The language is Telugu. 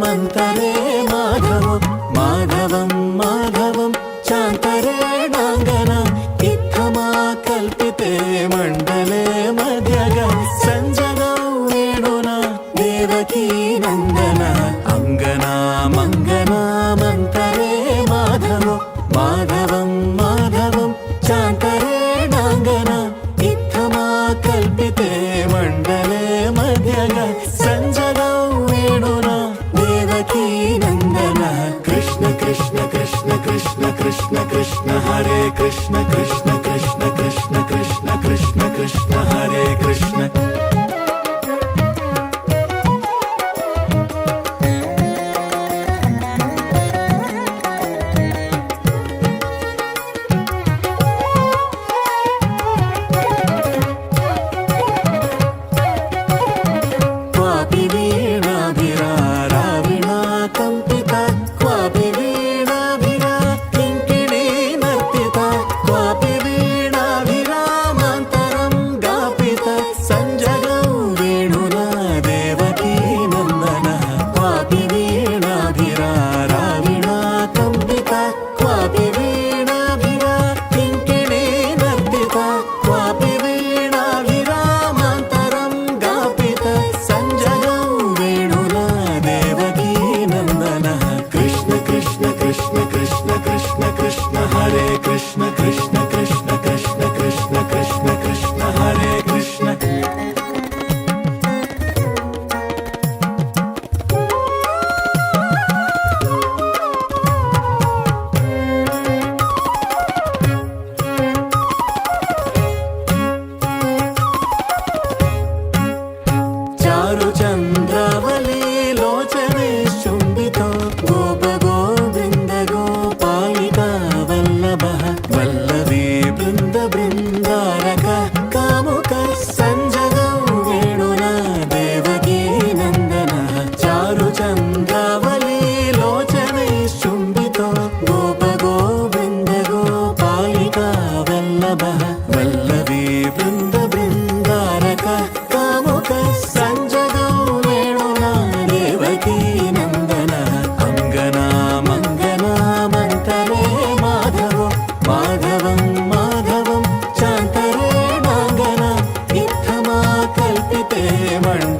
మంతరే మాధవం మాధవం మాధవం చాంతరే నాంగన ఇత్తమా కల్పితే మండలే మధ్యగ సంజగౌ వేణునా దేవకీ నందన అంగనా మంగనా మంతరే మాధవం మాధవం మాధవం చాంతరే నాంగన ఇత్తమా కల్పితే మండలే మధ్యగ సంజగౌ వేణునా దేవకీ నందన Krishna Krishna Krishna Krishna Krishna Krishna Hare Krishna Krishna Krishna Krishna Krishna Krishna Krishna Hare Krishna Krishna Krishna Krishna Krishna Krishna Krishna Krishna Hare Krishna చారు చంద్రవలి లోచనే శుంభితో గోప గోవింద గోపాలిక వల్లభీ బృంద బృందారక కాముక సంజగౌ వేణునా దేవకీ నందన చారు చంద్రావళి లోచనే శుంభితో గోప గోవింద గోపాలిక వల్లభీ బృంద బృందారక కాముక సంజగౌ వేణునా దేవకీ నందన అంగనా మంగనా మంతరే మాధవం మాధవం చాంతరే నాంగన ఇత్తమా కల్పితే మండ